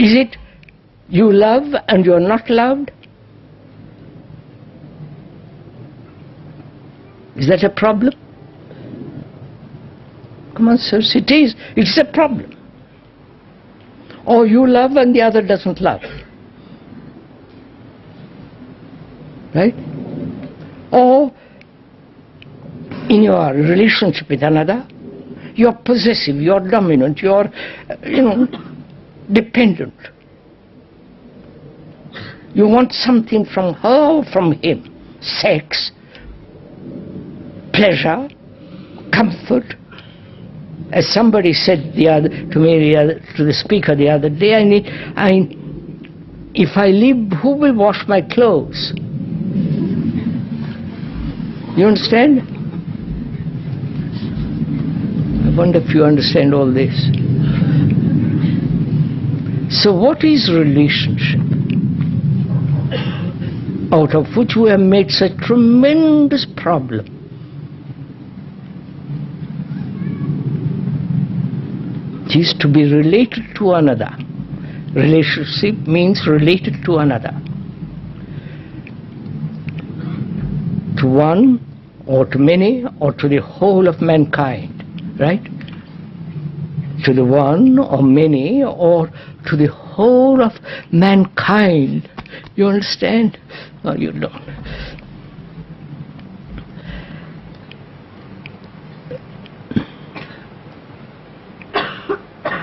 Is it you love and you are not loved? Is that a problem? Come on, sirs, it is. It's a problem. Or you love and the other doesn't love. Right? Or in your relationship with another, you're possessive, you're dominant, you're, dependent. You want something from her or from him. Sex, pleasure, comfort. As somebody said to the speaker the other day, if I leave, who will wash my clothes? You understand? I wonder if you understand all this. So what is relationship? Out of which we have made such tremendous problem. It is to be related to another. Relationship means related to another. To one, or to many, or to the whole of mankind, right? To the one, or many, or to the whole of mankind. You understand? Or you don't?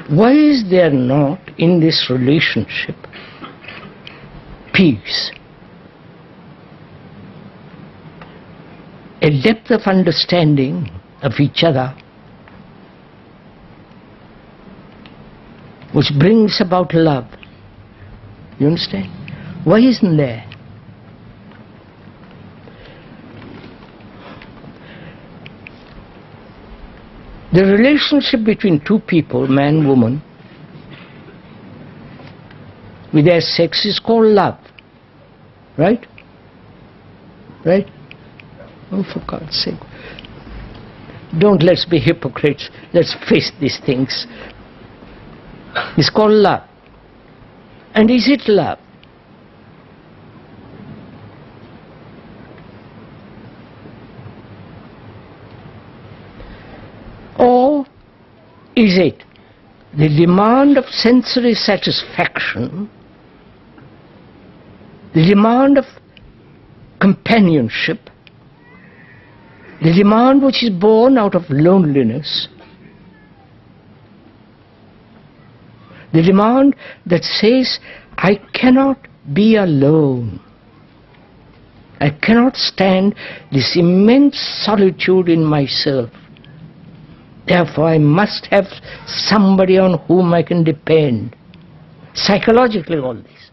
Why is there not in this relationship peace? A depth of understanding of each other which brings about love. You understand? Why isn't there? The relationship between two people, man, woman, with their sex is called love. Right? Right? Oh, for God's sake. Let's be hypocrites. Let's face these things. It's called love. And is it love? Or is it the demand of sensory satisfaction, the demand of companionship, the demand which is born out of loneliness, the demand that says, I cannot be alone. I cannot stand this immense solitude in myself. Therefore, I must have somebody on whom I can depend. Psychologically, all this.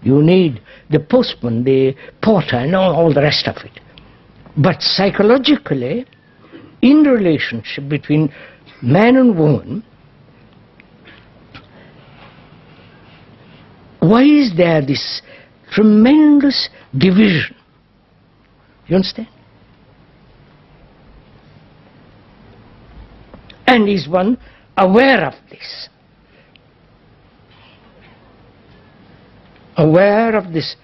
You need the postman, the porter, and all the rest of it. But psychologically, in relationship between man and woman, why is there this tremendous division? You understand? And is one aware of this? Aware of this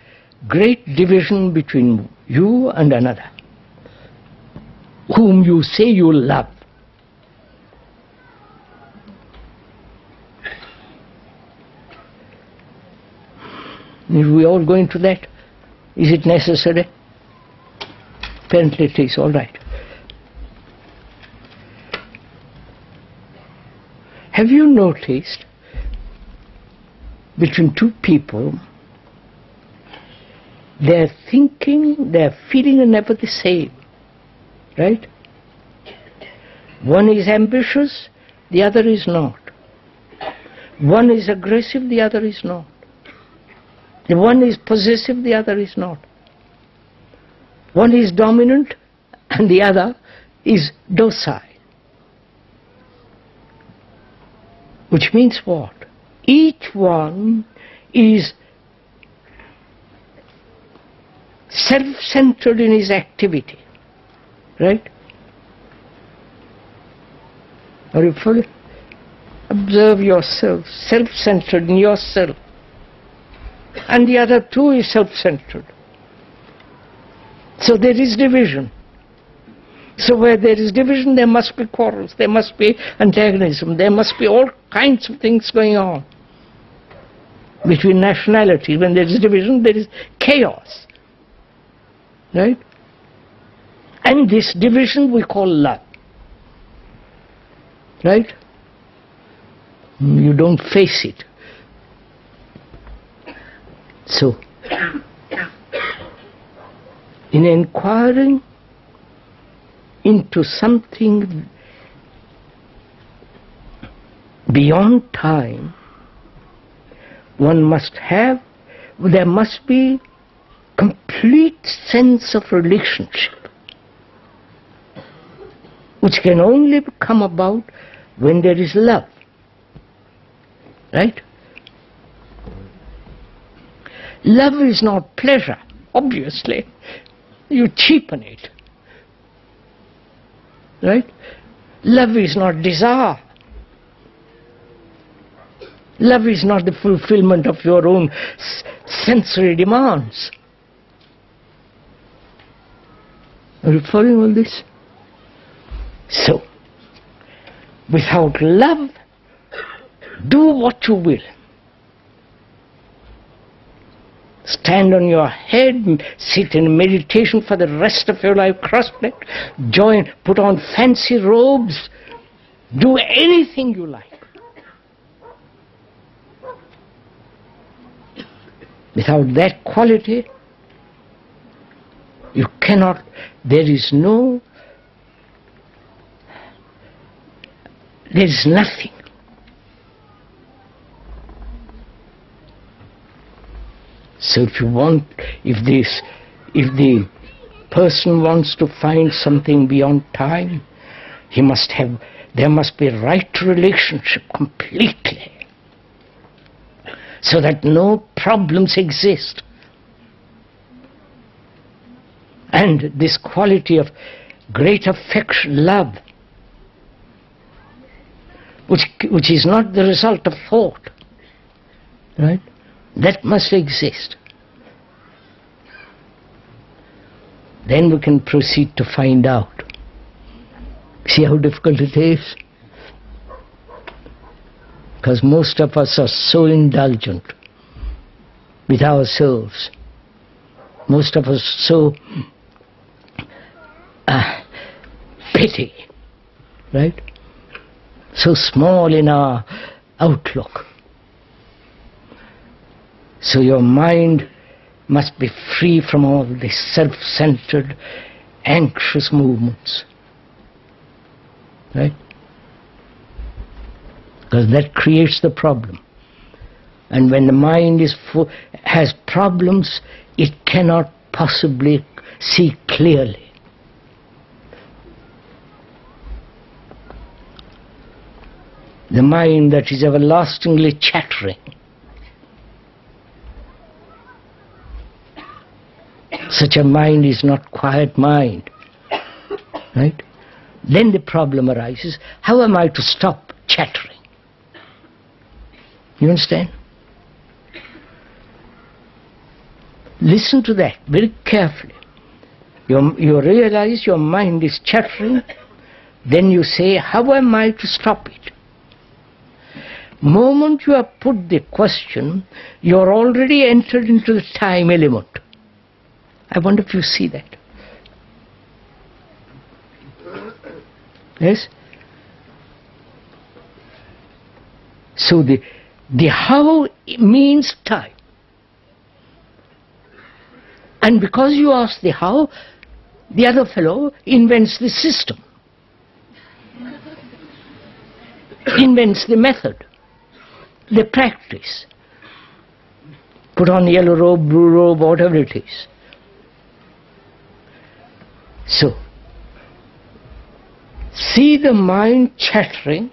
great division between you and another, whom you say you love. Are we all going to that? Is it necessary? Apparently it is, all right. Have you noticed between two people, their thinking, their feeling are never the same, right? One is ambitious, the other is not. One is aggressive, the other is not. The one is possessive, the other is not. One is dominant and the other is docile. Which means what? Each one is self-centered in his activity. Right? Are you following? Observe yourself, self-centered in yourself. And the other too is self-centered. So there is division. So where there is division, there must be quarrels, there must be antagonism, there must be all kinds of things going on. Between nationalities, when there is division, there is chaos. Right? And this division we call love. Right? You don't face it. So, in inquiring into something beyond time, there must be complete sense of relationship, which can only come about when there is love. Right? Love is not pleasure, obviously. You cheapen it. Right? Love is not desire. Love is not the fulfillment of your own sensory demands. Are you following all this? So, without love, do what you will. Stand on your head, sit in meditation for the rest of your life, cross-legged, put on fancy robes, do anything you like. Without that quality, you cannot, there is nothing. So if the person wants to find something beyond time, there must be right relationship completely, so that no problems exist. And this quality of great affection, love, which is not the result of thought, right? That must exist. Then we can proceed to find out. See how difficult it is? Because most of us are so indulgent with ourselves. Most of us so petty, right? So small in our outlook. So your mind must be free from all these self-centered, anxious movements. Right? Because that creates the problem. And when the mind has problems, it cannot possibly see clearly. The mind that is everlastingly chattering, such a mind is not quiet mind. Right? Then the problem arises, how am I to stop chattering? You understand? Listen to that very carefully. You realize your mind is chattering, then you say, how am I to stop it? Moment you have put the question, you are already entered into the time element. I wonder if you see that. Yes? So the how means time. And because you ask the how, the other fellow invents the system, invents the method, the practice. Put on yellow robe, blue robe, whatever it is. So, see the mind chattering,